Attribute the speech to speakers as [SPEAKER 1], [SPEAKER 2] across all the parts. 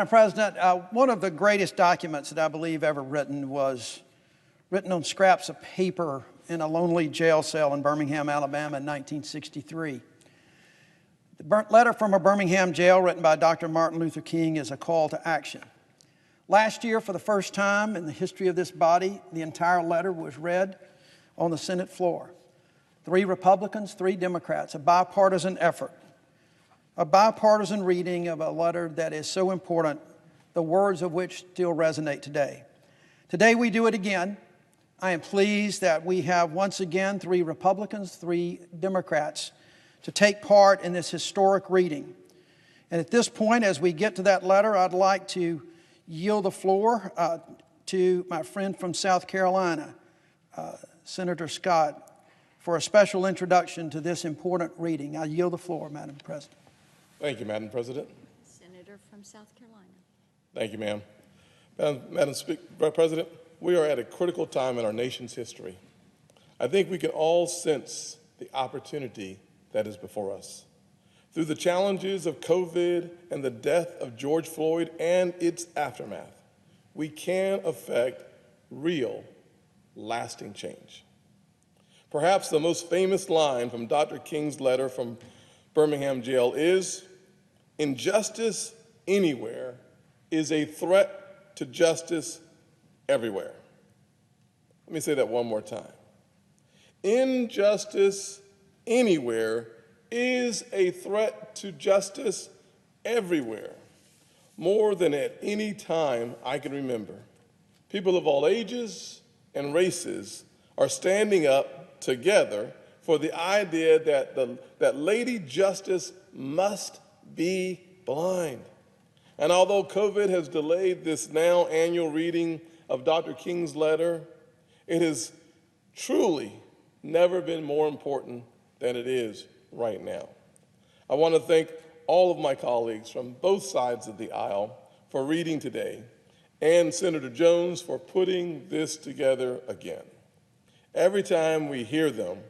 [SPEAKER 1] Madam President, one of the greatest documents that I believe ever written was written on scraps of paper in a lonely jail cell in Birmingham, Alabama in 1963. The letter from a Birmingham jail written by Dr. Martin Luther King is a call to action. Last year, for the first time in the history of this body, the entire letter was read on the Senate floor. 3 Republicans, 3 Democrats, a bipartisan effort. A bipartisan reading of a letter that is so important, the words of which still resonate today. Today we do it again. I am pleased that we have once again 3 Republicans, 3 Democrats to take part in this historic reading. And at this point, as we get to that letter, I'd like to yield the floor to my friend from South Carolina, Senator Scott, for a special introduction to this important reading. I yield the floor, Madam President.
[SPEAKER 2] Thank you, Madam President.
[SPEAKER 3] Senator from South Carolina.
[SPEAKER 2] Thank you, ma'am. Madam President, we are at a critical time in our nation's history. I think we can all sense the opportunity that is before us. Through the challenges of COVID and the death of George Floyd and its aftermath, we can effect real, lasting change. Perhaps the most famous line from Dr. King's letter from Birmingham jail is, "Injustice anywhere is a threat to justice everywhere." Let me say that one more time. Injustice anywhere is a threat to justice everywhere. More than at any time I can remember, people of all ages and races are standing up together for the idea that Lady Justice must be blind. And although COVID has delayed this now annual reading of Dr. King's letter, it has truly never been more important than it is right now. I want to thank all of my colleagues from both sides of the aisle for reading today, and Senator Jones for putting this together again. Every time we hear them,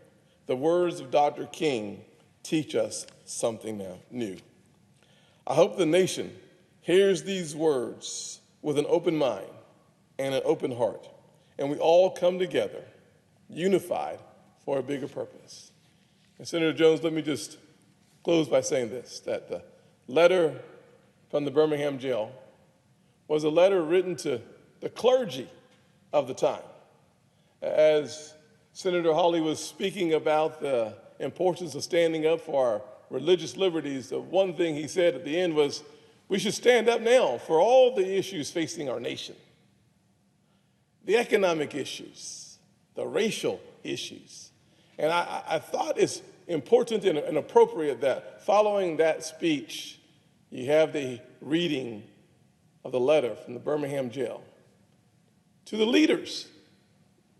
[SPEAKER 2] the words of Dr. King teach us something new. I hope the nation hears these words with an open mind and an open heart, and we all come together, unified for a bigger purpose. And Senator Jones, let me just close by saying this, that the letter from the Birmingham jail was a letter written to the clergy of the time. As Senator Hawley was speaking about the importance of standing up for our religious liberties, the one thing he said at the end was, we should stand up now for all the issues facing our nation. The economic issues, the racial issues. And I thought it's important and appropriate that following that speech, you have the reading of the letter from the Birmingham jail to the leaders,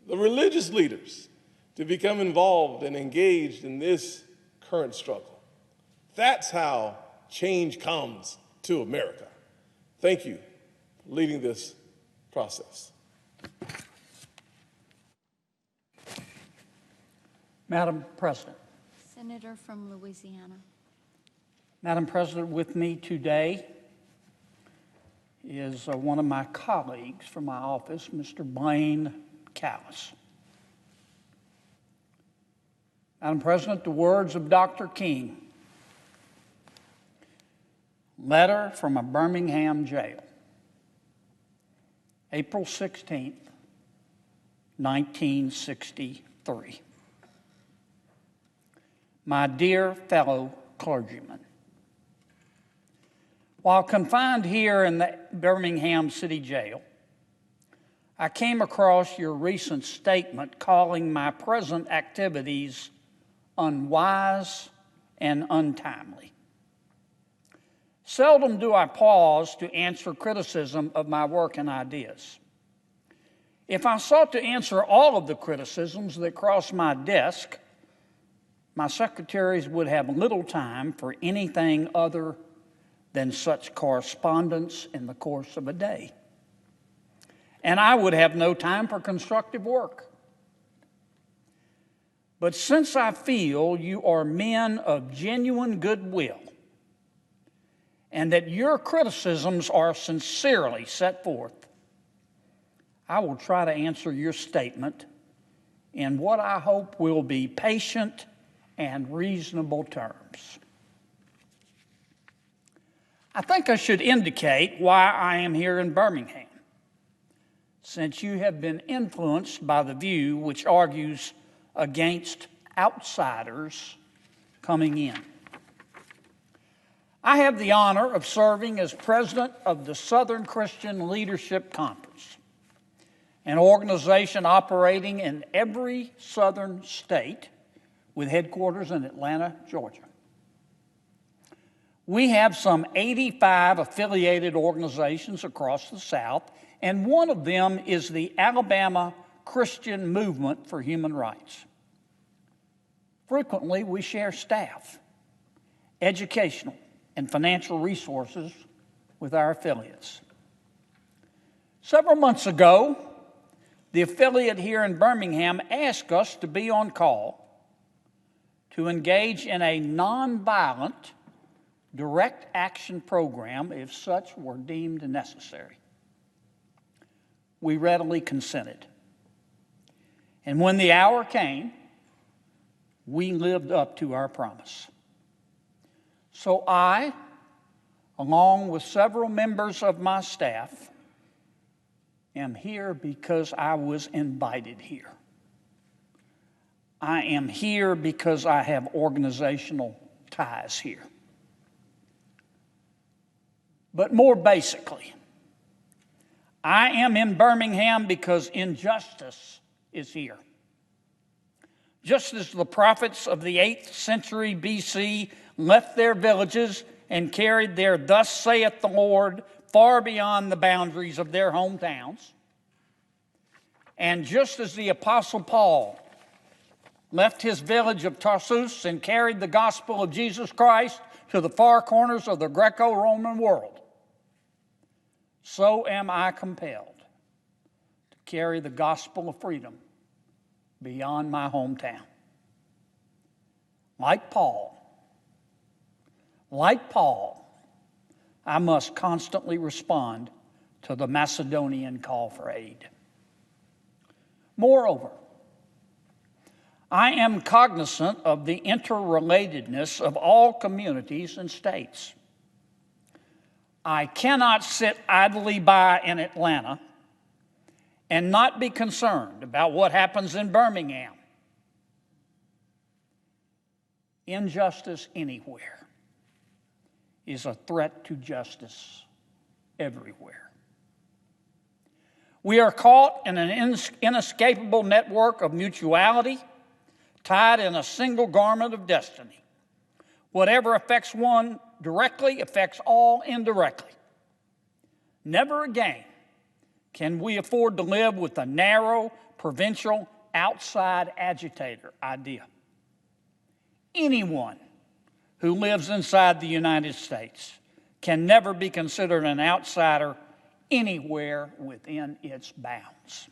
[SPEAKER 2] the religious leaders, to become involved and engaged in this current struggle. That's how change comes to America. Thank you for leading this process.
[SPEAKER 4] Madam President.
[SPEAKER 3] Senator from Louisiana.
[SPEAKER 4] Madam President, with me today is one of my colleagues from my office, Mr. Blaine Callis. Madam President, the words of Dr. King. Letter from a Birmingham jail. April 16th, 1963. My dear fellow clergymen, while confined here in the Birmingham City Jail, I came across your recent statement calling my present activities unwise and untimely. Seldom do I pause to answer criticism of my work and ideas. If I sought to answer all of the criticisms that cross my desk, my secretaries would have little time for anything other than such correspondence in the course of a day. And I would have no time for constructive work. But since I feel you are men of genuine goodwill and that your criticisms are sincerely set forth, I will try to answer your statement in what I hope will be patient and reasonable terms. I think I should indicate why I am here in Birmingham, since you have been influenced by the view which argues against outsiders coming in. I have the honor of serving as president of the Southern Christian Leadership Conference, an organization operating in every southern state with headquarters in Atlanta, Georgia. We have some 85 affiliated organizations across the South, and one of them is the Alabama Christian Movement for Human Rights. Frequently, we share staff, educational, and financial resources with our affiliates. Several months ago, the affiliate here in Birmingham asked us to be on call to engage in a nonviolent direct action program if such were deemed necessary. We readily consented. And when the hour came, we lived up to our promise. So I, along with several members of my staff, am here because I was invited here. I am here because I have organizational ties here. But more basically, I am in Birmingham because injustice is here. Just as the prophets of the 8th century BC left their villages and carried their "Thus saith the Lord" far beyond the boundaries of their hometowns, and just as the Apostle Paul left his village of Tarsus and carried the gospel of Jesus Christ to the far corners of the Greco-Roman world, so am I compelled to carry the gospel of freedom beyond my hometown. Like Paul, I must constantly respond to the Macedonian call for aid. Moreover, I am cognizant of the interrelatedness of all communities and states. I cannot sit idly by in Atlanta and not be concerned about what happens in Birmingham. Injustice anywhere is a threat to justice everywhere. We are caught in an inescapable network of mutuality, tied in a single garment of destiny. Whatever affects one directly affects all indirectly. Never again can we afford to live with a narrow, provincial, outside agitator idea. Anyone who lives inside the United States can never be considered an outsider anywhere within its bounds.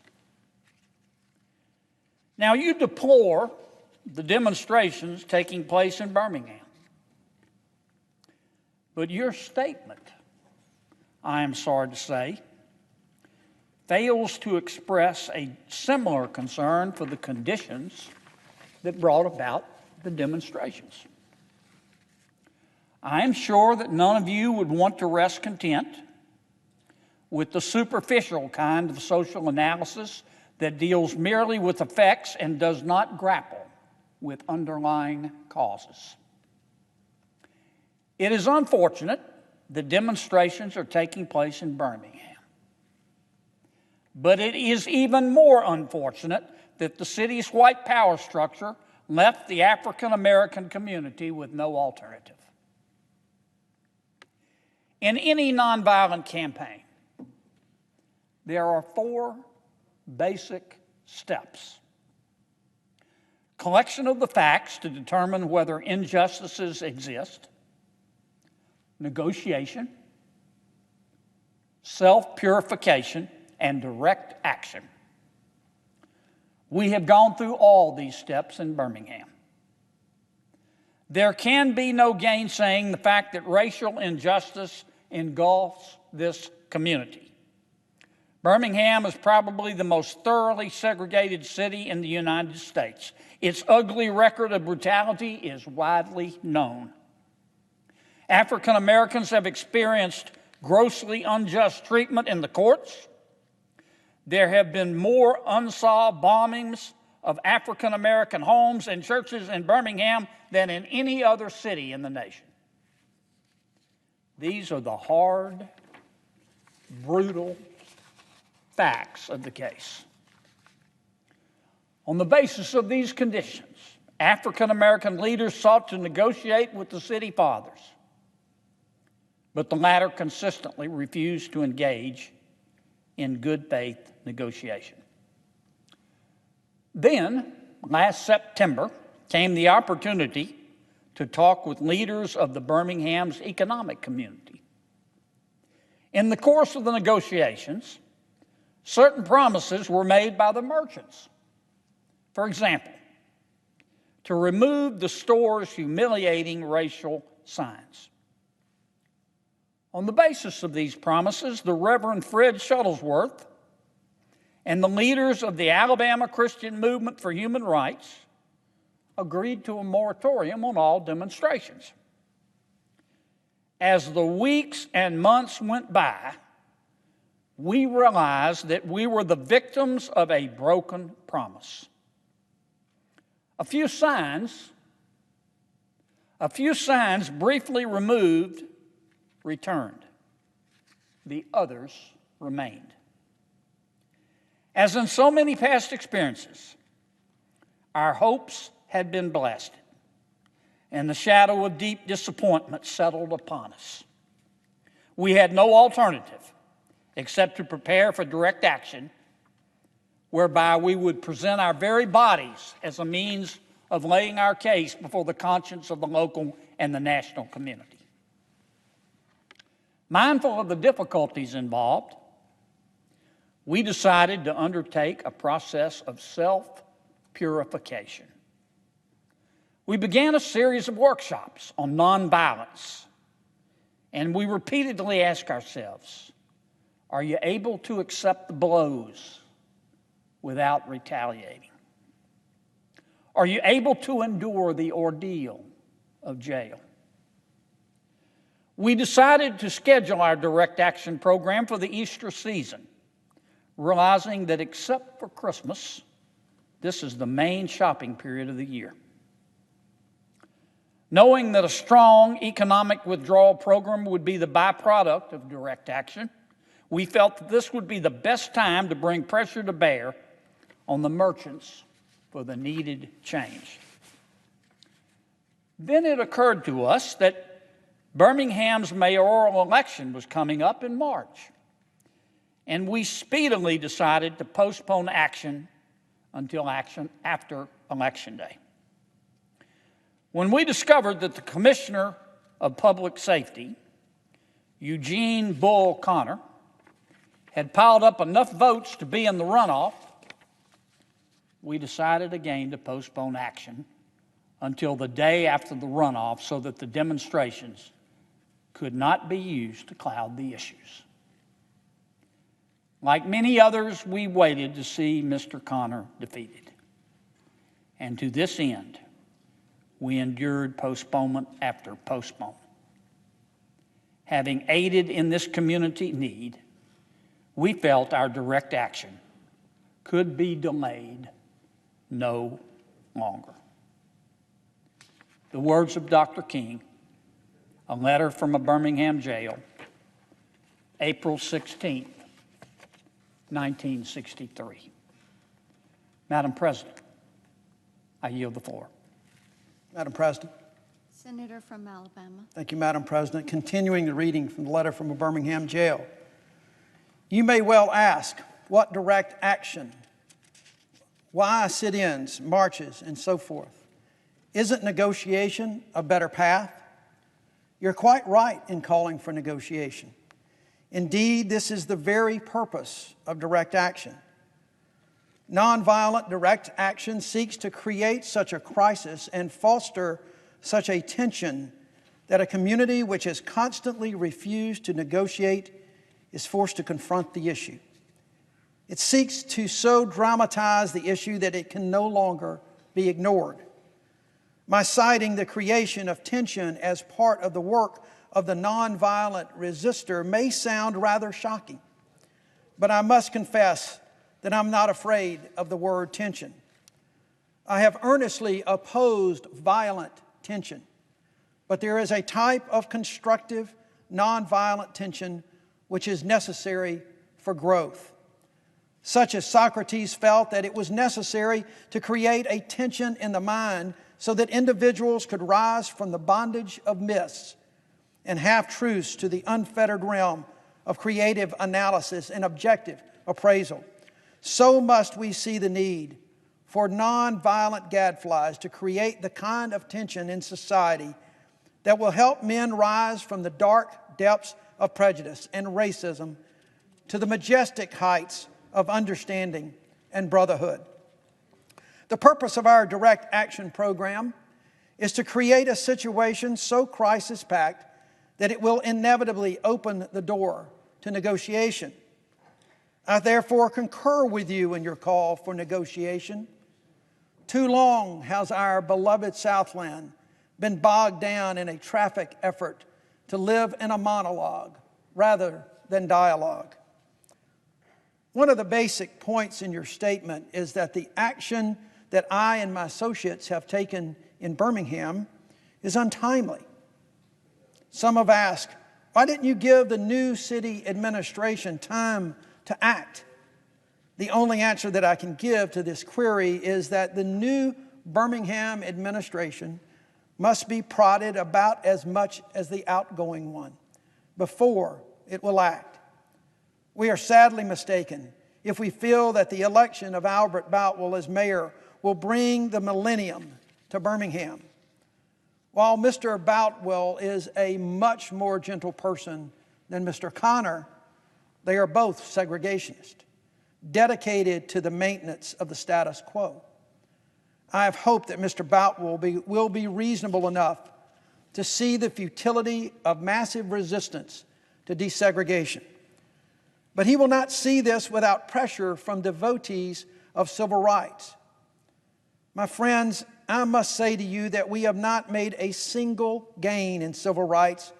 [SPEAKER 4] Now, you deplore the demonstrations taking place in Birmingham, but your statement, I am sorry to say, fails to express a similar concern for the conditions that brought about the demonstrations. I am sure that none of you would want to rest content with the superficial kind of social analysis that deals merely with effects and does not grapple with underlying causes. It is unfortunate that demonstrations are taking place in Birmingham. But it is even more unfortunate that the city's white power structure left the African American community with no alternative. In any nonviolent campaign, there are 4 basic steps. Collection of the facts to determine whether injustices exist, negotiation, self-purification, and direct action. We have gone through all these steps in Birmingham. There can be no gainsaying the fact that racial injustice engulfs this community. Birmingham is probably the most thoroughly segregated city in the United States. Its ugly record of brutality is widely known. African Americans have experienced grossly unjust treatment in the courts. There have been more unsolved bombings of African American homes and churches in Birmingham than in any other city in the nation. These are the hard, brutal facts of the case. On the basis of these conditions, African American leaders sought to negotiate with the city fathers, but the latter consistently refused to engage in good faith negotiation. Then, last September, came the opportunity to talk with leaders of the Birmingham's economic community. In the course of the negotiations, certain promises were made by the merchants. For example, to remove the store's humiliating racial signs. On the basis of these promises, the Reverend Fred Shuttlesworth and the leaders of the Alabama Christian Movement for Human Rights agreed to a moratorium on all demonstrations. As the weeks and months went by, we realized that we were the victims of a broken promise. A few signs briefly removed returned. The others remained. As in so many past experiences, our hopes had been blasted, and the shadow of deep disappointment settled upon us. We had no alternative except to prepare for direct action, whereby we would present our very bodies as a means of laying our case before the conscience of the local and the national community. Mindful of the difficulties involved, we decided to undertake a process of self-purification. We began a series of workshops on nonviolence, and we repeatedly asked ourselves, are you able to accept the blows without retaliating? Are you able to endure the ordeal of jail? We decided to schedule our direct action program for the Easter season, realizing that except for Christmas, this is the main shopping period of the year. Knowing that a strong economic withdrawal program would be the byproduct of direct action, we felt that this would be the best time to bring pressure to bear on the merchants for the needed change. Then it occurred to us that Birmingham's mayoral election was coming up in March, and we speedily decided to postpone action until after Election Day. When we discovered that the Commissioner of Public Safety, Eugene Bull Connor, had piled up enough votes to be in the runoff, we decided again to postpone action until the day after the runoff so that the demonstrations could not be used to cloud the issues. Like many others, we waited to see Mr. Connor defeated. And to this end, we endured postponement after postponement. Having aided in this community need, we felt our direct action could be delayed no longer. The words of Dr. King, a letter from a Birmingham jail, April 16th, 1963. Madam President, I yield the floor.
[SPEAKER 1] Madam President.
[SPEAKER 3] Senator from Alabama.
[SPEAKER 1] Thank you, Madam President. Continuing the reading from the letter from a Birmingham jail. You may well ask, what direct action? Why sit-ins, marches, and so forth? Isn't negotiation a better path? You're quite right in calling for negotiation. Indeed, this is the very purpose of direct action. Nonviolent direct action seeks to create such a crisis and foster such a tension that a community which has constantly refused to negotiate is forced to confront the issue. It seeks to so dramatize the issue that it can no longer be ignored. My citing the creation of tension as part of the work of the nonviolent resistor may sound rather shocking, but I must confess that I'm not afraid of the word tension. I have earnestly opposed violent tension, but there is a type of constructive, nonviolent tension which is necessary for growth. Such as Socrates felt that it was necessary to create a tension in the mind so that individuals could rise from the bondage of myths and half-truths to the unfettered realm of creative analysis and objective appraisal. So must we see the need for nonviolent gadflies to create the kind of tension in society that will help men rise from the dark depths of prejudice and racism to the majestic heights of understanding and brotherhood. The purpose of our direct action program is to create a situation so crisis-packed that it will inevitably open the door to negotiation. I therefore concur with you in your call for negotiation. Too long has our beloved Southland been bogged down in a traffic effort to live in a monologue rather than dialogue. One of the basic points in your statement is that the action that I and my associates have taken in Birmingham is untimely. Some have asked, why didn't you give the new city administration time to act? The only answer that I can give to this query is that the new Birmingham administration must be prodded about as much as the outgoing one before it will act. We are sadly mistaken if we feel that the election of Albert Boutwell as mayor will bring the millennium to Birmingham. While Mr. Boutwell is a much more gentle person than Mr. Connor, they are both segregationists, dedicated to the maintenance of the status quo. I have hoped that Mr. Boutwell will be reasonable enough to see the futility of massive resistance to desegregation. But he will not see this without pressure from devotees of civil rights. My friends, I must say to you that we have not made a single gain in civil rights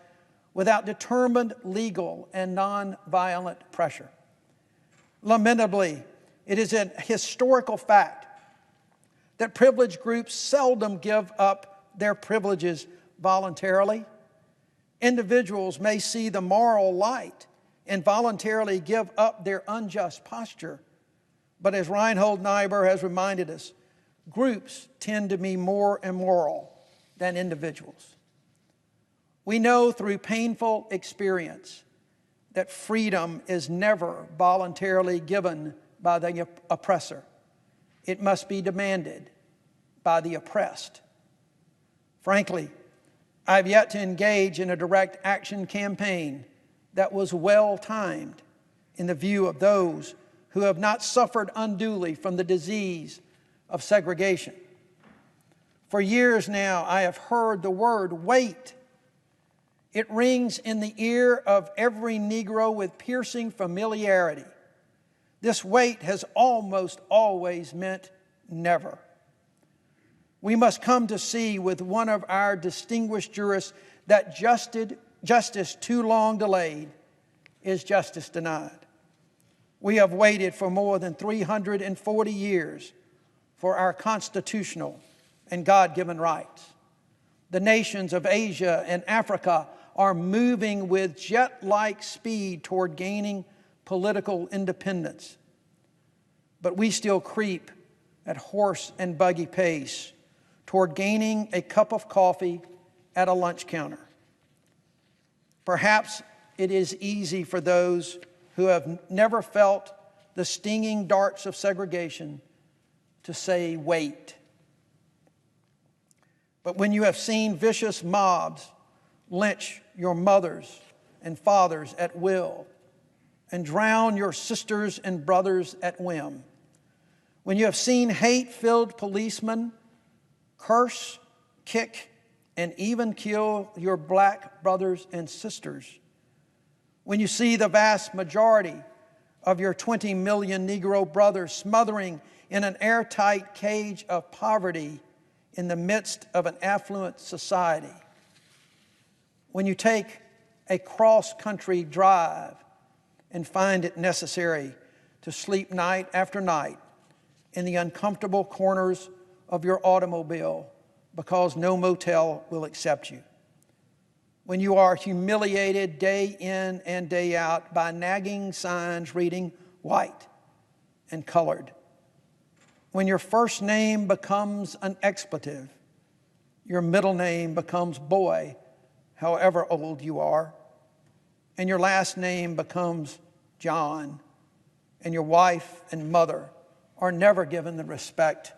[SPEAKER 1] without determined legal and nonviolent pressure. Lamentably, it is a historical fact that privileged groups seldom give up their privileges voluntarily. Individuals may see the moral light and voluntarily give up their unjust posture. But as Reinhold Niebuhr has reminded us, groups tend to be more immoral than individuals. We know through painful experience that freedom is never voluntarily given by the oppressor. It must be demanded by the oppressed. Frankly, I have yet to engage in a direct action campaign that was well-timed in the view of those who have not suffered unduly from the disease of segregation. For years now, I have heard the word wait. It rings in the ear of every Negro with piercing familiarity. This wait has almost always meant never. We must come to see with one of our distinguished jurists that justice too long delayed is justice denied. We have waited for more than 340 years for our constitutional and God-given rights. The nations of Asia and Africa are moving with jet-like speed toward gaining political independence. But we still creep at horse and buggy pace toward gaining a cup of coffee at a lunch counter. Perhaps it is easy for those who have never felt the stinging darts of segregation to say wait. But when you have seen vicious mobs lynch your mothers and fathers at will and drown your sisters and brothers at whim, when you have seen hate-filled policemen curse, kick, and even kill your black brothers and sisters, when you see the vast majority of your 20 million Negro brothers smothering in an airtight cage of poverty in the midst of an affluent society, when you take a cross-country drive and find it necessary to sleep night after night in the uncomfortable corners of your automobile because no motel will accept you, when you are humiliated day in and day out by nagging signs reading white and colored, when your first name becomes an expletive, your middle name becomes boy, however old you are, and your last name becomes John, and your wife and mother are never given the respect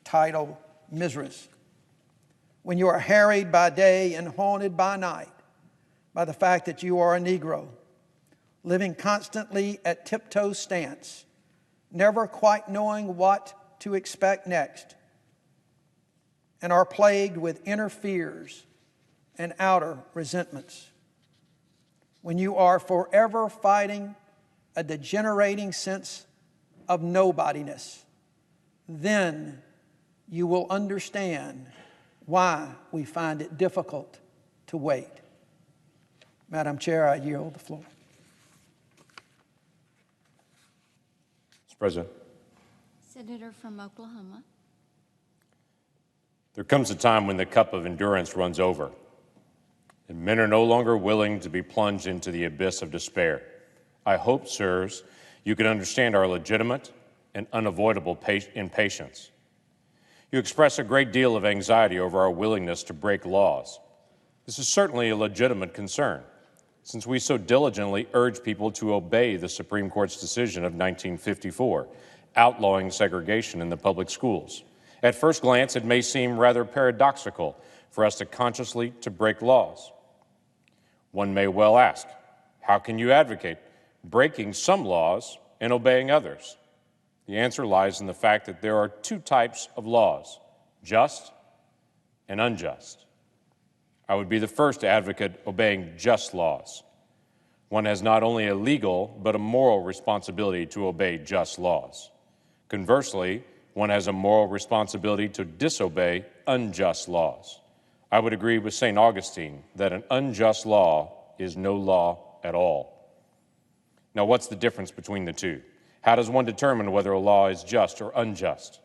[SPEAKER 1] title Mrs. When you are harried by day and haunted by night by the fact that you are a Negro, living constantly at tiptoe stance, never quite knowing what to expect next, and are plagued with inner fears and outer resentments. When you are forever fighting a degenerating sense of nobodiness, then you will understand why we find it difficult to wait. Madam Chair, I yield the floor.
[SPEAKER 5] Mr. President.
[SPEAKER 3] Senator from Oklahoma.
[SPEAKER 5] There comes a time when the cup of endurance runs over, and men are no longer willing to be plunged into the abyss of despair. I hope, sirs, you can understand our legitimate and unavoidable impatience. You express a great deal of anxiety over our willingness to break laws. This is certainly a legitimate concern, since we so diligently urge people to obey the Supreme Court's decision of 1954, outlawing segregation in the public schools. At first glance, it may seem rather paradoxical for us to consciously break laws. One may well ask, how can you advocate breaking some laws and obeying others? The answer lies in the fact that there are two types of laws, just and unjust. I would be the first to advocate obeying just laws. One has not only a legal but a moral responsibility to obey just laws. Conversely, one has a moral responsibility to disobey unjust laws. I would agree with St. Augustine that an unjust law is no law at all. Now, what's the difference between the two? How does one determine whether a law is just or unjust?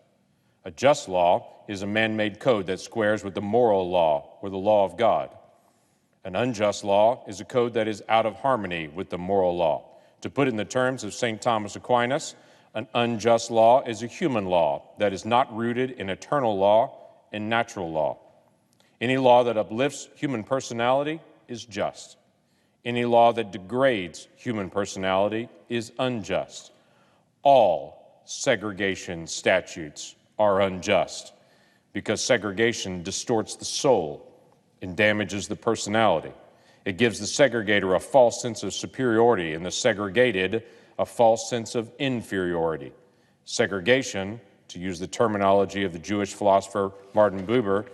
[SPEAKER 5] A just law is a man-made code that squares with the moral law or the law of God. An unjust law is a code that is out of harmony with the moral law. To put it in the terms of St. Thomas Aquinas, an unjust law is a human law that is not rooted in eternal law and natural law. Any law that uplifts human personality is just. Any law that degrades human personality is unjust. All segregation statutes are unjust because segregation distorts the soul and damages the personality. It gives the segregator a false sense of superiority and the segregated a false sense of inferiority. Segregation, to use the terminology of the Jewish philosopher Martin Buber,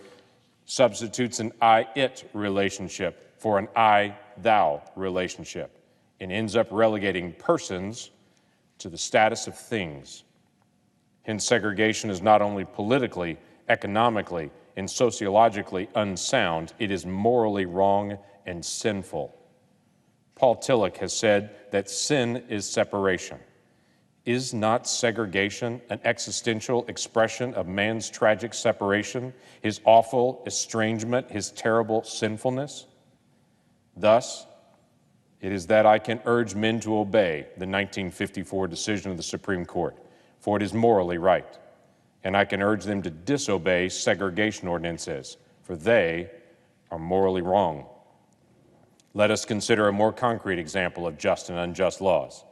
[SPEAKER 5] substitutes an I-it relationship for an I-thou relationship and ends up relegating persons to the status of things. Hence, segregation is not only politically, economically, and sociologically unsound, it is morally wrong and sinful. Paul Tillich has said that sin is separation. Is not segregation an existential expression of man's tragic separation, his awful estrangement, his terrible sinfulness? Thus, it is that I can urge men to obey the 1954 decision of the Supreme Court, for it is morally right. And I can urge them to disobey segregation ordinances, for they are morally wrong. Let us consider a more concrete example of just and unjust laws.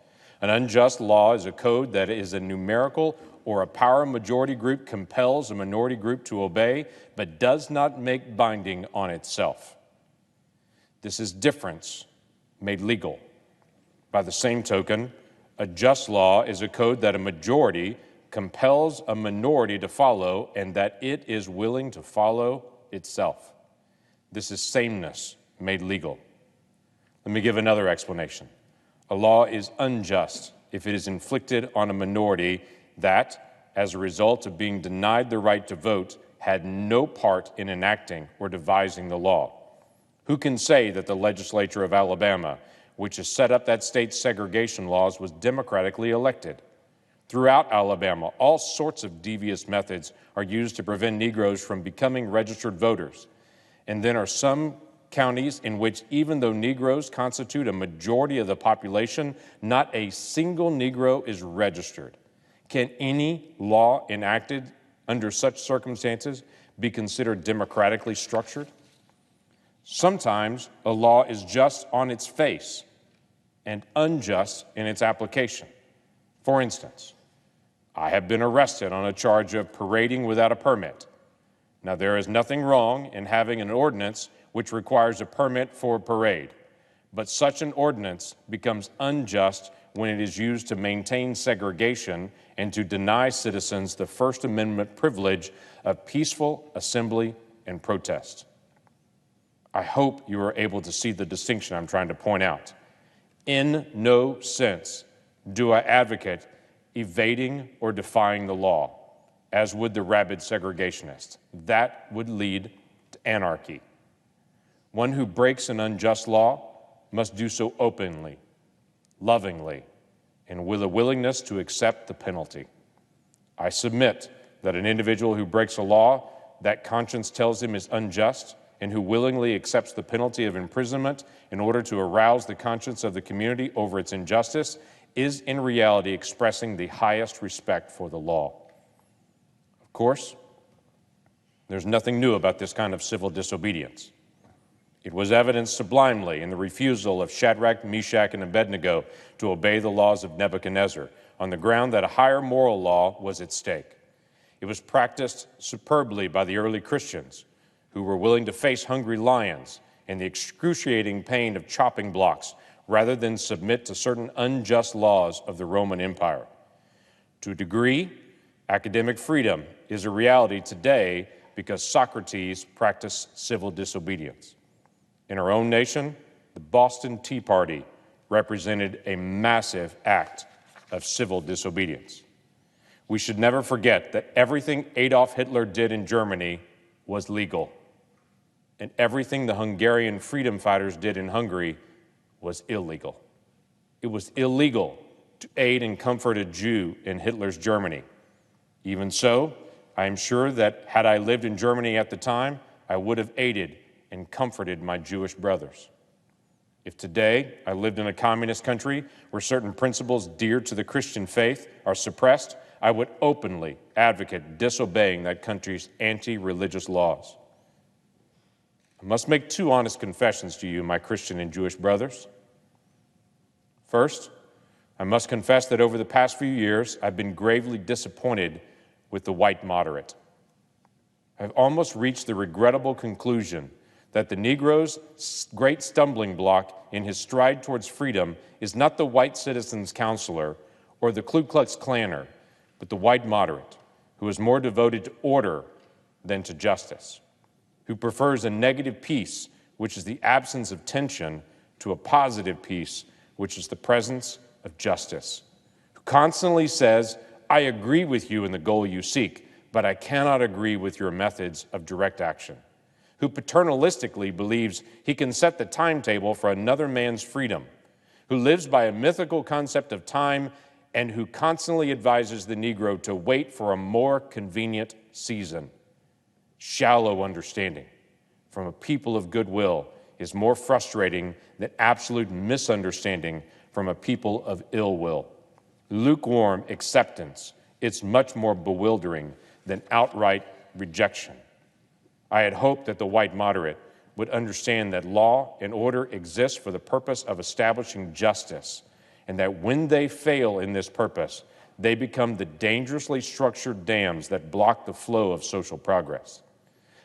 [SPEAKER 5] An unjust law is a code that is a numerical or a power majority group compels a minority group to obey, but does not make binding on itself. This is difference made legal. By the same token, a just law is a code that a majority compels a minority to follow and that it is willing to follow itself. This is sameness made legal. Let me give another explanation. A law is unjust if it is inflicted on a minority that, as a result of being denied the right to vote, had no part in enacting or devising the law. Who can say that the legislature of Alabama, which has set up that state's segregation laws, was democratically elected? Throughout Alabama, all sorts of devious methods are used to prevent Negroes from becoming registered voters. And then are some counties in which, even though Negroes constitute a majority of the population, not a single Negro is registered. Can any law enacted under such circumstances be considered democratically structured? Sometimes a law is just on its face and unjust in its application. For instance, I have been arrested on a charge of parading without a permit. Now, there is nothing wrong in having an ordinance which requires a permit for a parade, but such an ordinance becomes unjust when it is used to maintain segregation and to deny citizens the First Amendment privilege of peaceful assembly and protest. I hope you are able to see the distinction I'm trying to point out. In no sense do I advocate evading or defying the law, as would the rabid segregationist. That would lead to anarchy. One who breaks an unjust law must do so openly, lovingly, and with a willingness to accept the penalty. I submit that an individual who breaks a law that conscience tells him is unjust and who willingly accepts the penalty of imprisonment in order to arouse the conscience of the community over its injustice is in reality expressing the highest respect for the law. Of course, there's nothing new about this kind of civil disobedience. It was evidenced sublimely in the refusal of Shadrach, Meshach, and Abednego to obey the laws of Nebuchadnezzar on the ground that a higher moral law was at stake. It was practiced superbly by the early Christians who were willing to face hungry lions and the excruciating pain of chopping blocks rather than submit to certain unjust laws of the Roman Empire. To a degree, academic freedom is a reality today because Socrates practiced civil disobedience. In our own nation, the Boston Tea Party represented a massive act of civil disobedience. We should never forget that everything Adolf Hitler did in Germany was legal, and everything the Hungarian freedom fighters did in Hungary was illegal. It was illegal to aid and comfort a Jew in Hitler's Germany. Even so, I am sure that had I lived in Germany at the time, I would have aided and comforted my Jewish brothers. If today I lived in a communist country where certain principles dear to the Christian faith are suppressed, I would openly advocate disobeying that country's anti-religious laws. I must make two honest confessions to you, my Christian and Jewish brothers. First, I must confess that over the past few years, I've been gravely disappointed with the white moderate. I've almost reached the regrettable conclusion that the Negro's great stumbling block in his stride towards freedom is not the white citizen's counselor or the Ku Klux Klaner, but the white moderate, who is more devoted to order than to justice, who prefers a negative peace, which is the absence of tension, to a positive peace, which is the presence of justice, who constantly says, I agree with you in the goal you seek, but I cannot agree with your methods of direct action, who paternalistically believes he can set the timetable for another man's freedom, who lives by a mythical concept of time and who constantly advises the Negro to wait for a more convenient season. Shallow understanding from a people of goodwill is more frustrating than absolute misunderstanding from a people of ill will. Lukewarm acceptance is much more bewildering than outright rejection. I had hoped that the white moderate would understand that law and order exist for the purpose of establishing justice, and that when they fail in this purpose, they become the dangerously structured dams that block the flow of social progress.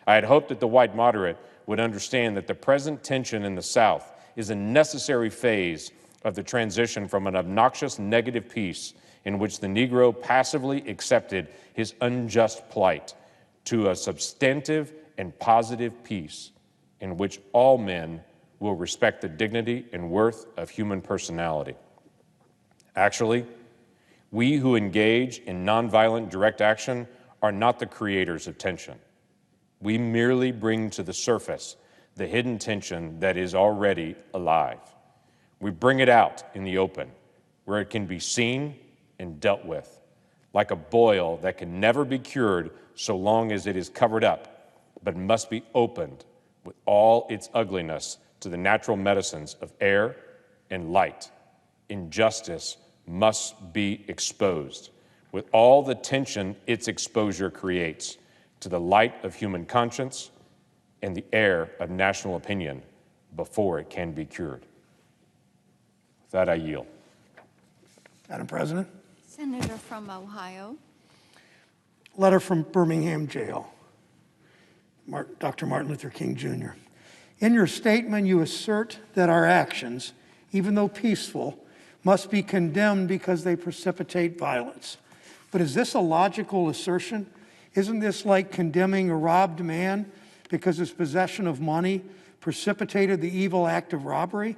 [SPEAKER 5] I had hoped that the white moderate would understand that the present tension in the South is a necessary phase of the transition from an obnoxious negative peace in which the Negro passively accepted his unjust plight to a substantive and positive peace in which all men will respect the dignity and worth of human personality. Actually, we who engage in nonviolent direct action are not the creators of tension. We merely bring to the surface the hidden tension that is already alive. We bring it out in the open, where it can be seen and dealt with, like a boil that can never be cured so long as it is covered up, but must be opened with all its ugliness to the natural medicines of air and light. Injustice must be exposed with all the tension its exposure creates to the light of human conscience and the air of national opinion before it can be cured. With that, I yield.
[SPEAKER 6] Madam President.
[SPEAKER 3] Senator from Ohio.
[SPEAKER 6] Letter from Birmingham jail. Dr. Martin Luther King, Jr. In your statement, you assert that our actions, even though peaceful, must be condemned because they precipitate violence. But is this a logical assertion? Isn't this like condemning a robbed man because his possession of money precipitated the evil act of robbery?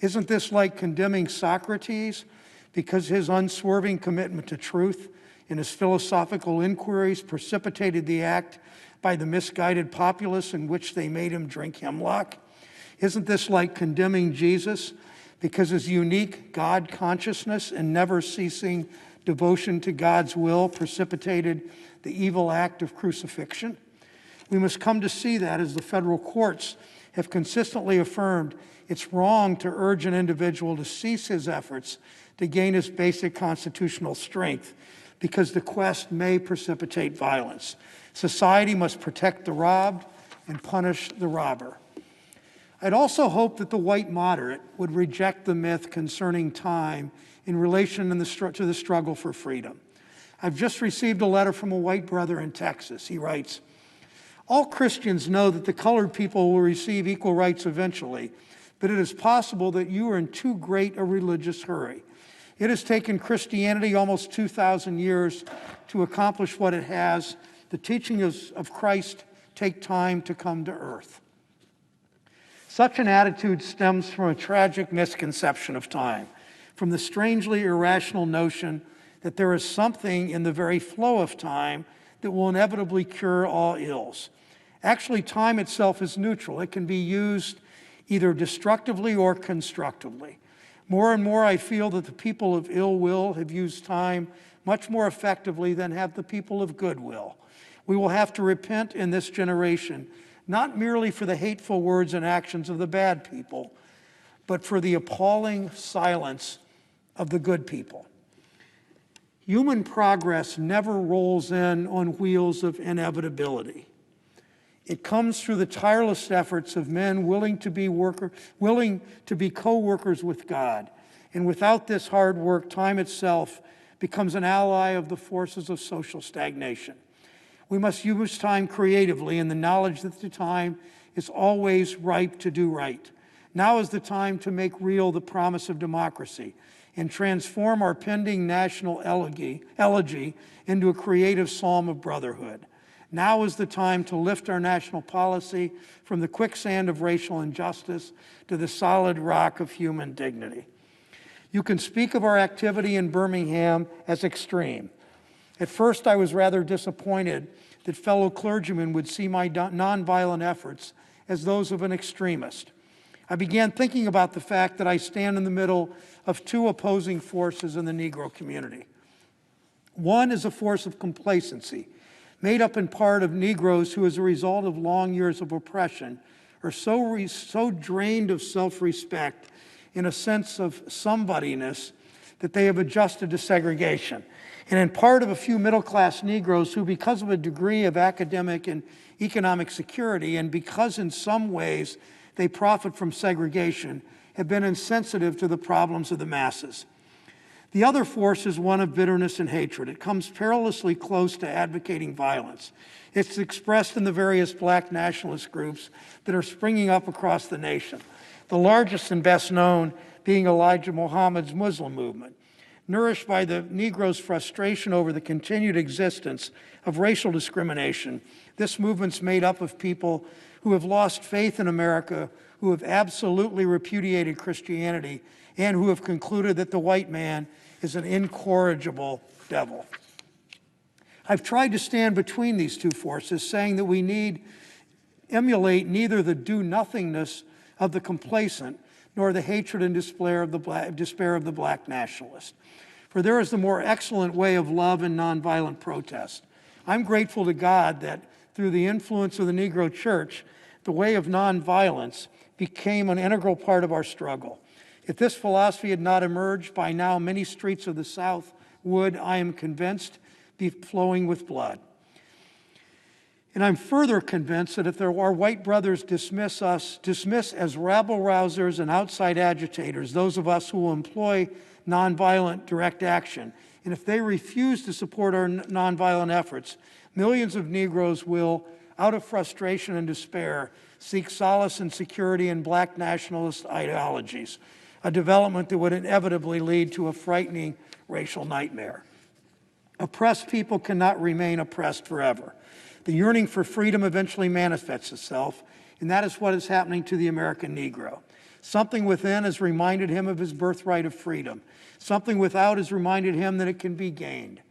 [SPEAKER 6] Isn't this like condemning Socrates because his unswerving commitment to truth in his philosophical inquiries precipitated the act by the misguided populace in which they made him drink hemlock? Isn't this like condemning Jesus because his unique God consciousness and never-ceasing devotion to God's will precipitated the evil act of crucifixion? We must come to see that, as the federal courts have consistently affirmed, it's wrong to urge an individual to cease his efforts to gain his basic constitutional strength because the quest may precipitate violence. Society must protect the robbed and punish the robber. I'd also hope that the white moderate would reject the myth concerning time in relation to the struggle for freedom. I've just received a letter from a white brother in Texas. He writes, all Christians know that the colored people will receive equal rights eventually, but it is possible that you are in too great a religious hurry. It has taken Christianity almost 2,000 years to accomplish what it has. The teachings of Christ take time to come to earth. Such an attitude stems from a tragic misconception of time, from the strangely irrational notion that there is something in the very flow of time that will inevitably cure all ills. Actually, time itself is neutral. It can be used either destructively or constructively. More and more, I feel that the people of ill will have used time much more effectively than have the people of goodwill. We will have to repent in this generation, not merely for the hateful words and actions of the bad people, but for the appalling silence of the good people. Human progress never rolls in on wheels of inevitability. It comes through the tireless efforts of men willing to be co-workers with God. And without this hard work, time itself becomes an ally of the forces of social stagnation. We must use time creatively in the knowledge that the time is always ripe to do right. Now is the time to make real the promise of democracy and transform our pending national elegy into a creative psalm of brotherhood. Now is the time to lift our national policy from the quicksand of racial injustice to the solid rock of human dignity. You can speak of our activity in Birmingham as extreme. At first, I was rather disappointed that fellow clergymen would see my nonviolent efforts as those of an extremist. I began thinking about the fact that I stand in the middle of two opposing forces in the Negro community. One is a force of complacency, made up in part of Negroes who, as a result of long years of oppression, are so drained of self-respect in a sense of somebodyness that they have adjusted to segregation. And in part of a few middle-class Negroes who, because of a degree of academic and economic security, and because in some ways they profit from segregation, have been insensitive to the problems of the masses. The other force is one of bitterness and hatred. It comes perilously close to advocating violence. It's expressed in the various black nationalist groups that are springing up across the nation, the largest and best known being Elijah Muhammad's Muslim movement. Nourished by the Negroes' frustration over the continued existence of racial discrimination, this movement's made up of people who have lost faith in America, who have absolutely repudiated Christianity, and who have concluded that the white man is an incorrigible devil. I've tried to stand between these two forces, saying that we need emulate neither the do-nothingness of the complacent nor the hatred and despair of the black nationalist. For there is the more excellent way of love and nonviolent protest. I'm grateful to God that through the influence of the Negro Church, the way of nonviolence became an integral part of our struggle. If this philosophy had not emerged, by now many streets of the South would, I am convinced, be flowing with blood. And I'm further convinced that if our white brothers dismiss as rabble-rousers and outside agitators those of us who will employ nonviolent direct action, and if they refuse to support our nonviolent efforts, millions of Negroes will, out of frustration and despair, seek solace and security in black nationalist ideologies, a development that would inevitably lead to a frightening racial nightmare. Oppressed people cannot remain oppressed forever. The yearning for freedom eventually manifests itself, and that is what is happening to the American Negro. Something within has reminded him of his birthright of freedom. Something without has reminded him that it can be gained.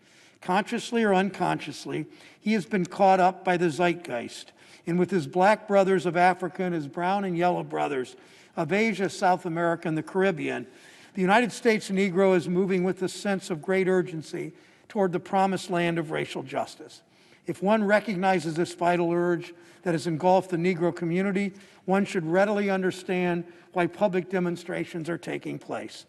[SPEAKER 6] Consciously or unconsciously, he has been caught up by the zeitgeist, and with his black brothers of Africa and his brown and yellow brothers of Asia, South America, and the Caribbean, the United States Negro is moving with a sense of great urgency toward the promised land of racial justice. If one recognizes this vital urge that has engulfed the Negro community, one should readily understand why public demonstrations are taking place.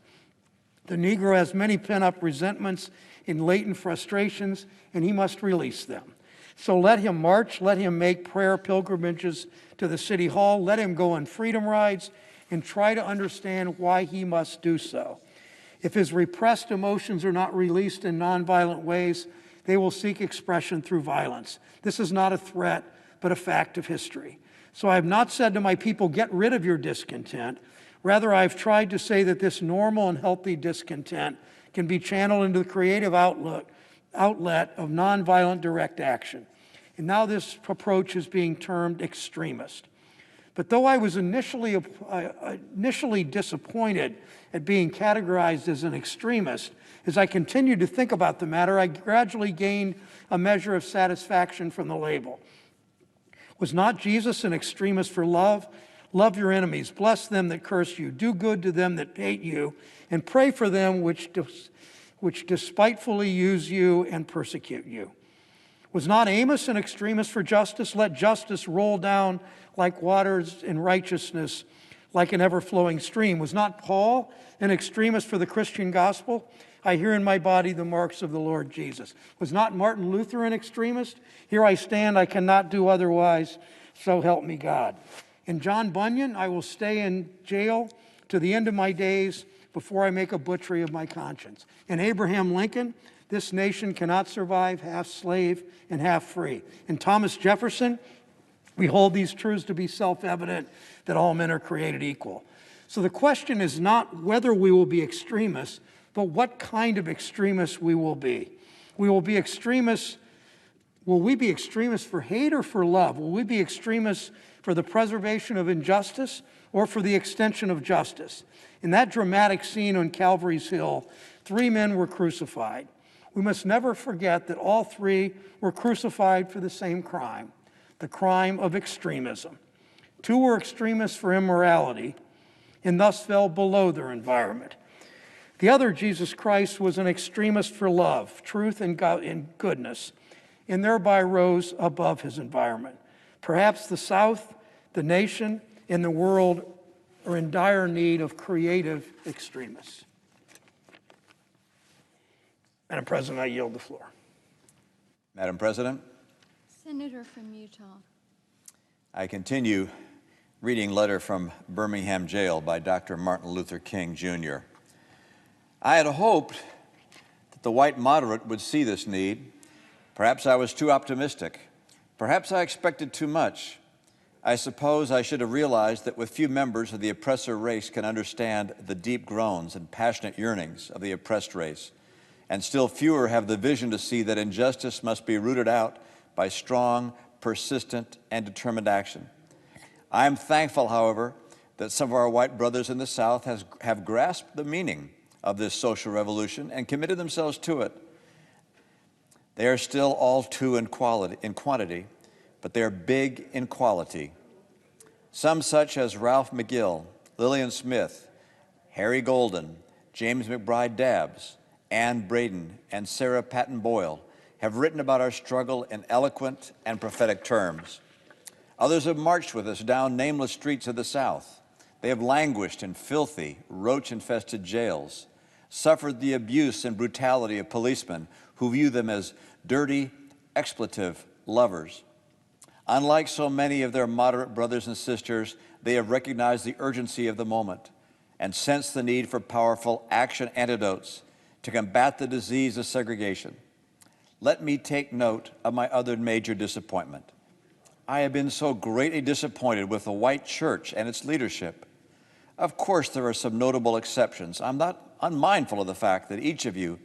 [SPEAKER 6] The Negro has many pent-up resentments and latent frustrations, and he must release them. So let him march, let him make prayer pilgrimages to the City Hall, let him go on freedom rides, and try to understand why he must do so. If his repressed emotions are not released in nonviolent ways, they will seek expression through violence. This is not a threat, but a fact of history. So I have not said to my people, get rid of your discontent. Rather, I've tried to say that this normal and healthy discontent can be channeled into the creative outlet of nonviolent direct action. And now this approach is being termed extremist. But though I was initially disappointed at being categorized as an extremist, as I continued to think about the matter, I gradually gained a measure of satisfaction from the label. Was not Jesus an extremist for love? Love your enemies, bless them that curse you, do good to them that hate you, and pray for them which despitefully use you and persecute you. Was not Amos an extremist for justice? Let justice roll down like waters in righteousness, like an ever-flowing stream. Was not Paul an extremist for the Christian gospel? I hear in my body the marks of the Lord Jesus. Was not Martin Luther an extremist? Here I stand, I cannot do otherwise, so help me God. And John Bunyan, I will stay in jail to the end of my days before I make a butchery of my conscience. And Abraham Lincoln, this nation cannot survive half slave and half free. And Thomas Jefferson, we hold these truths to be self-evident that all men are created equal. So the question is not whether we will be extremists, but what kind of extremists we will be. We will be extremists. Will we be extremists for hate or for love? Will we be extremists for the preservation of injustice or for the extension of justice? In that dramatic scene on Calvary's Hill, 3 men were crucified. We must never forget that all 3 were crucified for the same crime, the crime of extremism. 2 were extremists for immorality and thus fell below their environment. The other, Jesus Christ, was an extremist for love, truth, and goodness, and thereby rose above his environment. Perhaps the South, the nation, and the world are in dire need of creative extremists. Madam President, I yield the floor.
[SPEAKER 7] Madam President,
[SPEAKER 3] Senator from Utah.
[SPEAKER 7] I continue reading letter from Birmingham jail by Dr. Martin Luther King, Jr. I had hoped that the white moderate would see this need. Perhaps I was too optimistic. Perhaps I expected too much. I suppose I should have realized that with few members of the oppressor race can understand the deep groans and passionate yearnings of the oppressed race, and still fewer have the vision to see that injustice must be rooted out by strong, persistent, and determined action. I am thankful, however, that some of our white brothers in the South have grasped the meaning of this social revolution and committed themselves to it. They are still all two in quantity, but they are big in quality. Some such as Ralph McGill, Lillian Smith, Harry Golden, James McBride Dabbs, Ann Braden, and Sarah Patton Boyle have written about our struggle in eloquent and prophetic terms. Others have marched with us down nameless streets of the South. They have languished in filthy, roach-infested jails, suffered the abuse and brutality of policemen who view them as dirty, expletive lovers. Unlike so many of their moderate brothers and sisters, they have recognized the urgency of the moment and sensed the need for powerful action antidotes to combat the disease of segregation. Let me take note of my other major disappointment. I have been so greatly disappointed with the white church and its leadership. Of course, there are some notable exceptions. I'm not unmindful of the fact that each of you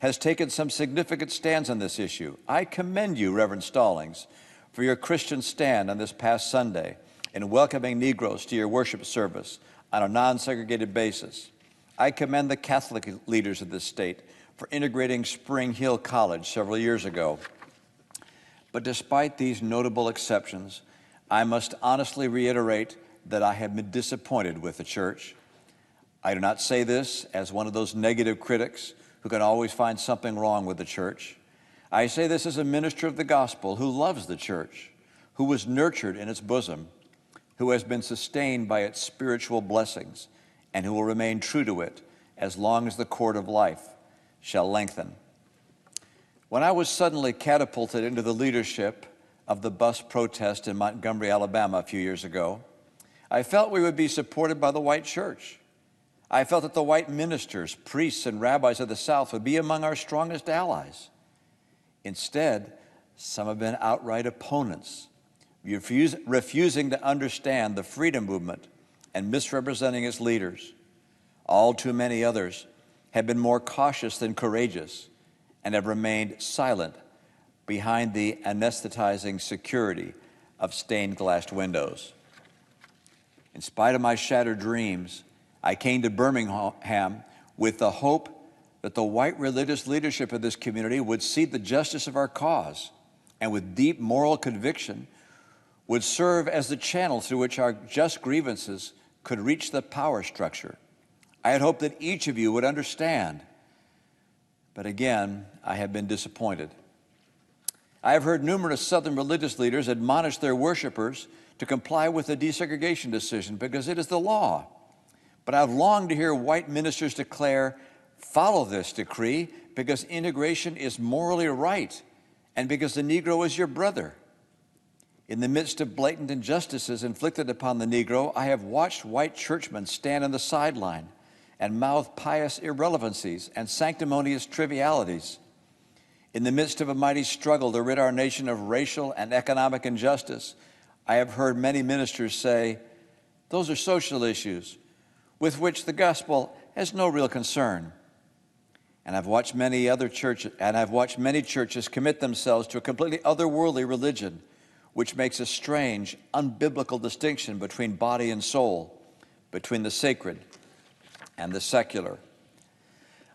[SPEAKER 7] has taken some significant stands on this issue. I commend you, Reverend Stallings, for your Christian stand on this past Sunday in welcoming Negroes to your worship service on a non-segregated basis. I commend the Catholic leaders of this state for integrating Spring Hill College several years ago. But despite these notable exceptions, I must honestly reiterate that I have been disappointed with the church. I do not say this as one of those negative critics who can always find something wrong with the church. I say this as a minister of the gospel who loves the church, who was nurtured in its bosom, who has been sustained by its spiritual blessings, and who will remain true to it as long as the cord of life shall lengthen. When I was suddenly catapulted into the leadership of the bus protest in Montgomery, Alabama a few years ago, I felt we would be supported by the white church. I felt that the white ministers, priests, and rabbis of the South would be among our strongest allies. Instead, some have been outright opponents, refusing to understand the freedom movement and misrepresenting its leaders. All too many others have been more cautious than courageous and have remained silent behind the anesthetizing security of stained glass windows. In spite of my shattered dreams, I came to Birmingham with the hope that the white religious leadership of this community would see the justice of our cause and with deep moral conviction would serve as the channel through which our just grievances could reach the power structure. I had hoped that each of you would understand, but again, I have been disappointed. I have heard numerous Southern religious leaders admonish their worshipers to comply with the desegregation decision because it is the law. But I've longed to hear white ministers declare, follow this decree because integration is morally right and because the Negro is your brother. In the midst of blatant injustices inflicted upon the Negro, I have watched white churchmen stand on the sideline and mouth pious irrelevancies and sanctimonious trivialities. In the midst of a mighty struggle to rid our nation of racial and economic injustice, I have heard many ministers say, those are social issues with which the gospel has no real concern. And I've watched many churches commit themselves to a completely otherworldly religion, which makes a strange, unbiblical distinction between body and soul, between the sacred and the secular.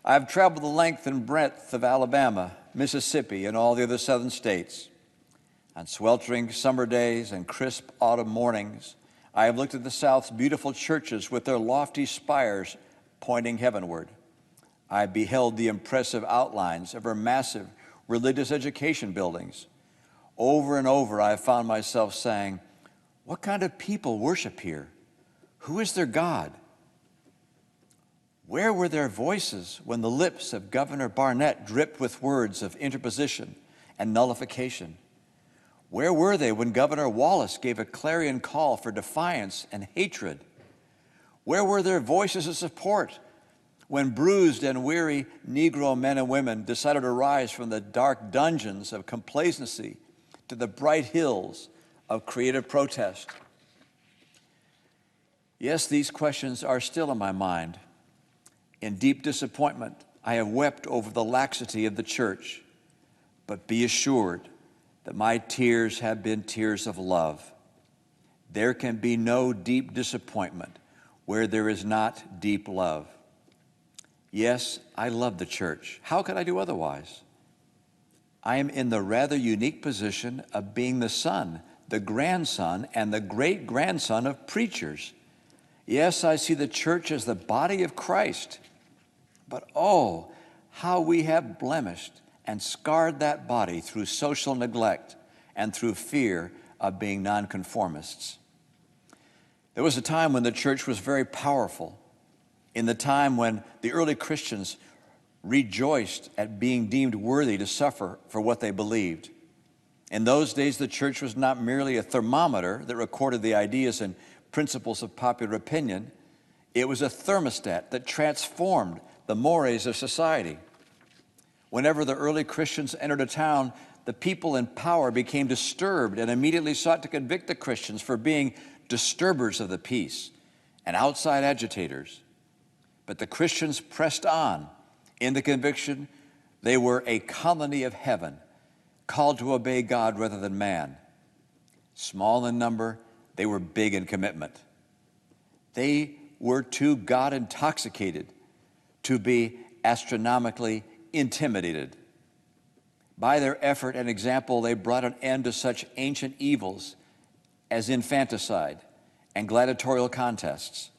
[SPEAKER 7] I've traveled the length and breadth of Alabama, Mississippi, and all the other southern states. On sweltering summer days and crisp autumn mornings, I have looked at the South's beautiful churches with their lofty spires pointing heavenward. I beheld the impressive outlines of our massive religious education buildings. Over and over, I have found myself saying, what kind of people worship here? Who is their God? Where were their voices when the lips of Governor Barnett dripped with words of interposition and nullification? Where were they when Governor Wallace gave a clarion call for defiance and hatred? Where were their voices of support when bruised and weary Negro men and women decided to rise from the dark dungeons of complacency to the bright hills of creative protest? Yes, these questions are still in my mind. In deep disappointment, I have wept over the laxity of the church, but be assured that my tears have been tears of love. there can be no deep disappointment where there is not deep love. Yes, I love the church. How could I do otherwise? I am in the rather unique position of being the son, the grandson, and the great-grandson of preachers. Yes, I see the church as the body of Christ. But oh, how we have blemished and scarred that body through social neglect and through fear of being nonconformists. There was a time when the church was very powerful, in the time when the early Christians rejoiced at being deemed worthy to suffer for what they believed. In those days, the church was not merely a thermometer that recorded the ideas and principles of popular opinion. It was a thermostat that transformed the mores of society. Whenever the early Christians entered a town, the people in power became disturbed and immediately sought to convict the Christians for being disturbers of the peace and outside agitators. But the Christians pressed on in the conviction they were a colony of heaven, called to obey God rather than man. Small in number, they were big in commitment. They were too God intoxicated to be astronomically intimidated. By their effort and example, they brought an end to such ancient evils as infanticide and gladiatorial contests.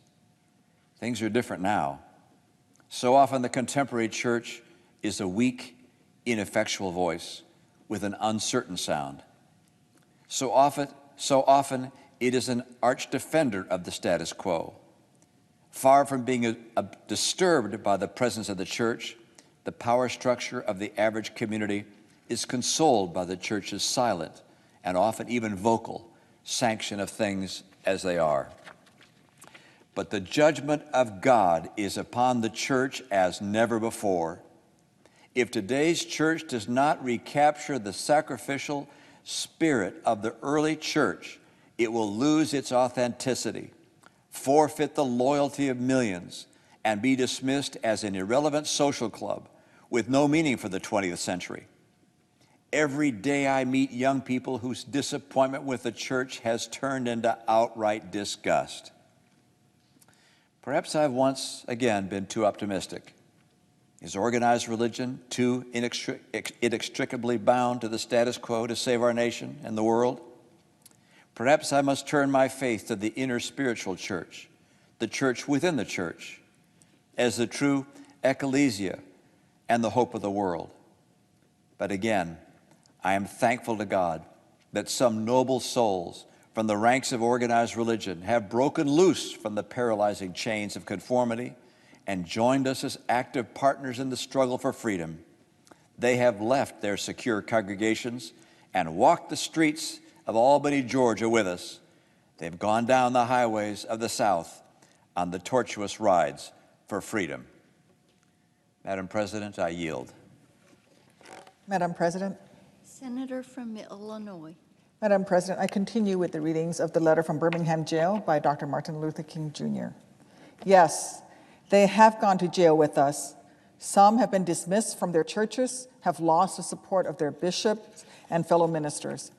[SPEAKER 7] Things are different now. So often the contemporary church is a weak, ineffectual voice with an uncertain sound. So often it is an arch defender of the status quo. Far from being disturbed by the presence of the church, the power structure of the average community is consoled by the church's silent and often even vocal sanction of things as they are. But the judgment of God is upon the church as never before. If today's church does not recapture the sacrificial spirit of the early church, it will lose its authenticity, forfeit the loyalty of millions, and be dismissed as an irrelevant social club with no meaning for the 20th century. Every day I meet young people whose disappointment with the church has turned into outright disgust. Perhaps I've once again been too optimistic. Is organized religion too inextricably bound to the status quo to save our nation and the world? Perhaps I must turn my faith to the inner spiritual church, the church within the church, as the true ecclesia and the hope of the world. But again, I am thankful to God that some noble souls from the ranks of organized religion have broken loose from the paralyzing chains of conformity and joined us as active partners in the struggle for freedom. They have left their secure congregations and walked the streets of Albany, Georgia with us. They've gone down the highways of the South on the tortuous rides for freedom. Madam President, I yield.
[SPEAKER 8] Madam President.
[SPEAKER 3] Senator from Illinois.
[SPEAKER 8] Madam President, I continue with the readings of the letter from Birmingham jail by Dr. Martin Luther King, Jr. Yes, they have gone to jail with us. Some have been dismissed from their churches, have lost the support of their bishops and fellow ministers.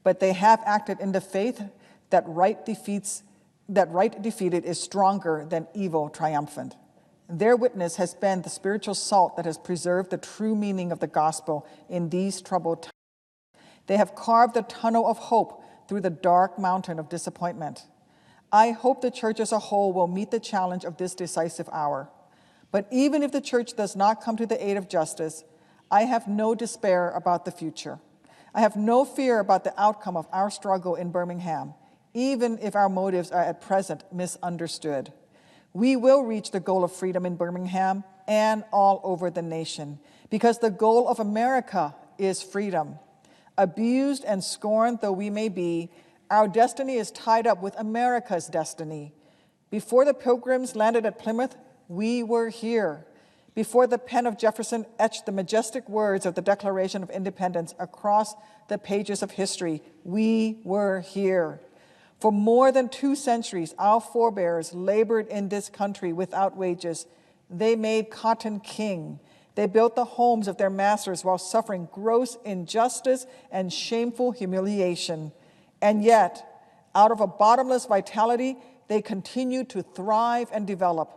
[SPEAKER 8] But they have acted in the faith that right defeated is stronger than evil triumphant. Their witness has been the spiritual salt that has preserved the true meaning of the gospel in these troubled times. They have carved a tunnel of hope through the dark mountain of disappointment. I hope the church as a whole will meet the challenge of this decisive hour. But even if the church does not come to the aid of justice, I have no despair about the future. I have no fear about the outcome of our struggle in Birmingham, even if our motives are at present misunderstood. We will reach the goal of freedom in Birmingham and all over the nation, because the goal of America is freedom. Abused and scorned though we may be, our destiny is tied up with America's destiny. Before the Pilgrims landed at Plymouth, we were here. Before the pen of Jefferson etched the majestic words of the Declaration of Independence across the pages of history, we were here. For more than 2 centuries, our forebears labored in this country without wages. They made cotton king. They built the homes of their masters while suffering gross injustice and shameful humiliation. And yet, Out of a bottomless vitality, they continue to thrive and develop.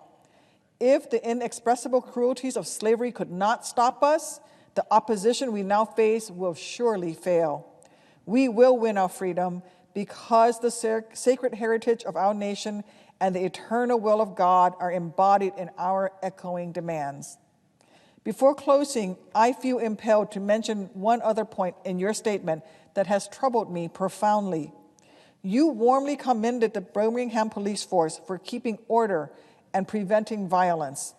[SPEAKER 8] If the inexpressible cruelties of slavery could not stop us, the opposition we now face will surely fail. We will win our freedom because the sacred heritage of our nation and the eternal will of God are embodied in our echoing demands. Before closing, I feel impelled to mention one other point in your statement that has troubled me profoundly. You warmly commended the Birmingham police force for keeping order and preventing violence.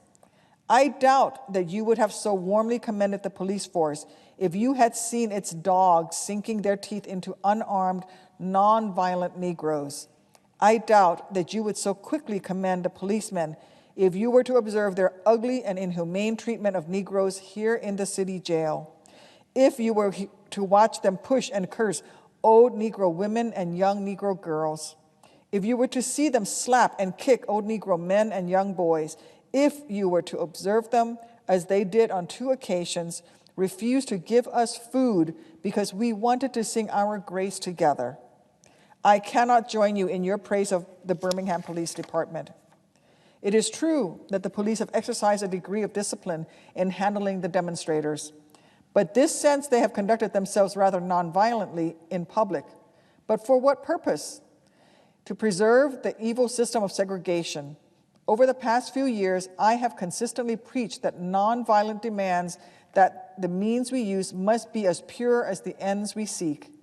[SPEAKER 8] I doubt that you would have so warmly commended the police force if you had seen its dogs sinking their teeth into unarmed, non-violent Negroes. I doubt that you would so quickly commend the policemen if you were to observe their ugly and inhumane treatment of Negroes here in the city jail. If you were to watch them push and curse old Negro women and young Negro girls. If you were to see them slap and kick old Negro men and young boys. If you were to observe them, as they did on 2 occasions, refuse to give us food because we wanted to sing our grace together. I cannot join you in your praise of the Birmingham Police Department. It is true that the police have exercised a degree of discipline in handling the demonstrators, but this sense they have conducted themselves rather nonviolently in public. But for what purpose? To preserve the evil system of segregation. Over the past few years, I have consistently preached that nonviolent demands that the means we use must be as pure as the ends we seek.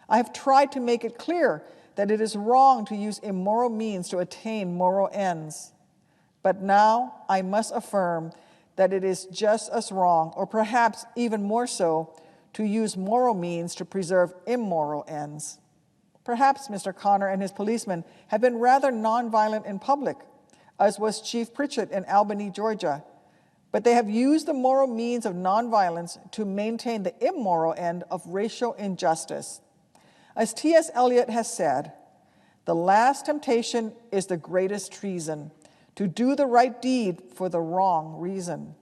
[SPEAKER 8] I have tried to make it clear that it is wrong to use immoral means to attain moral ends. But now I must affirm that it is just as wrong, or perhaps even more so, to use moral means to preserve immoral ends. Perhaps Mr. Connor and his policemen have been rather nonviolent in public, as was Chief Pritchett in Albany, Georgia, but they have used the moral means of nonviolence to maintain the immoral end of racial injustice. As T.S. Eliot has said, the last temptation is the greatest treason, to do the right deed for the wrong reason.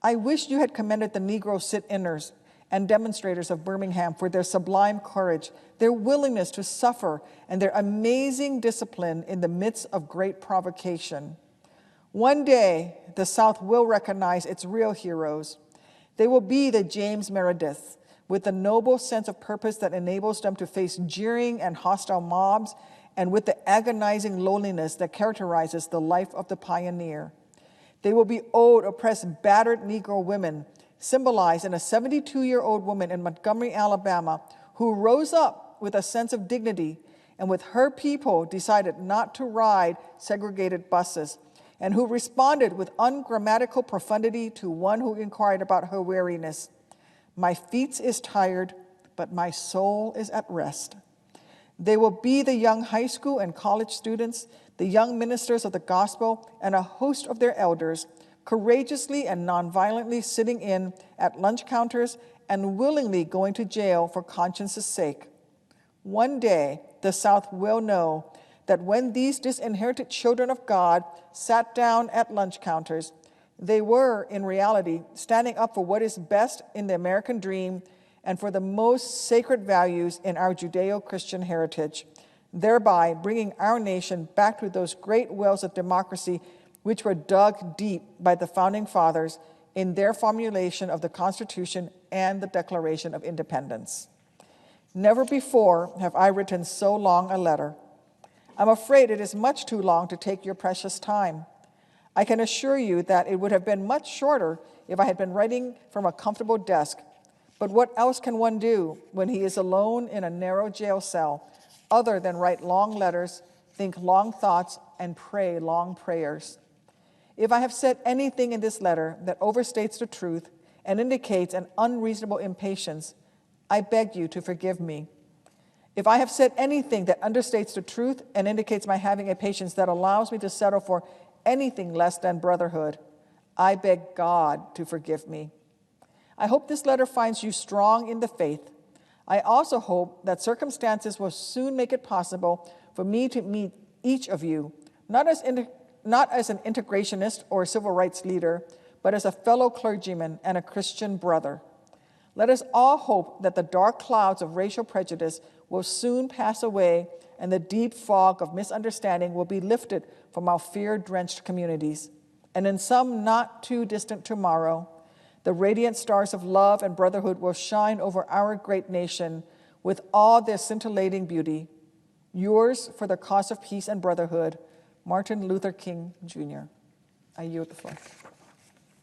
[SPEAKER 8] I wish you had commended the Negro sit-inners and demonstrators of Birmingham for their sublime courage, their willingness to suffer, and their amazing discipline in the midst of great provocation. One day, the South will recognize its real heroes. They will be the James Meredith, with the noble sense of purpose that enables them to face jeering and hostile mobs, and with the agonizing loneliness that characterizes the life of the pioneer. They will be owed oppressed, battered Negro women, symbolized in a 72-year-old woman in Montgomery, Alabama, who rose up with a sense of dignity and with her people decided not to ride segregated buses, and who responded with ungrammatical profundity to one who inquired about her weariness. My feet is tired, but my soul is at rest. They will be the young high school and college students, the young ministers of the gospel, and a host of their elders, courageously and nonviolently sitting in at lunch counters and willingly going to jail for conscience's sake. One day, the South will know that when these disinherited children of God sat down at lunch counters, they were, in reality, standing up for what is best in the American dream and for the most sacred values in our Judeo-Christian heritage, thereby bringing our nation back to those great wells of democracy which were dug deep by the Founding Fathers in their formulation of the Constitution and the Declaration of Independence. Never before have I written so long a letter. I'm afraid it is much too long to take your precious time. I can assure you that it would have been much shorter if I had been writing from a comfortable desk. But what else can one do when he is alone in a narrow jail cell other than write long letters, think long thoughts, and pray long prayers? If I have said anything in this letter that overstates the truth and indicates an unreasonable impatience, I beg you to forgive me. If I have said anything that understates the truth and indicates my having a patience that allows me to settle for anything less than brotherhood, I beg God to forgive me. I hope this letter finds you strong in the faith. I also hope that circumstances will soon make it possible for me to meet each of you, not as an integrationist or a civil rights leader, but as a fellow clergyman and a Christian brother. Let us all hope that the dark clouds of racial prejudice will soon pass away, and the deep fog of misunderstanding will be lifted from our fear-drenched communities. And in some not too distant tomorrow, the radiant stars of love and brotherhood will shine over our great nation with all their scintillating beauty. Yours for the cause of peace and brotherhood, Martin Luther King, Jr. I yield the floor.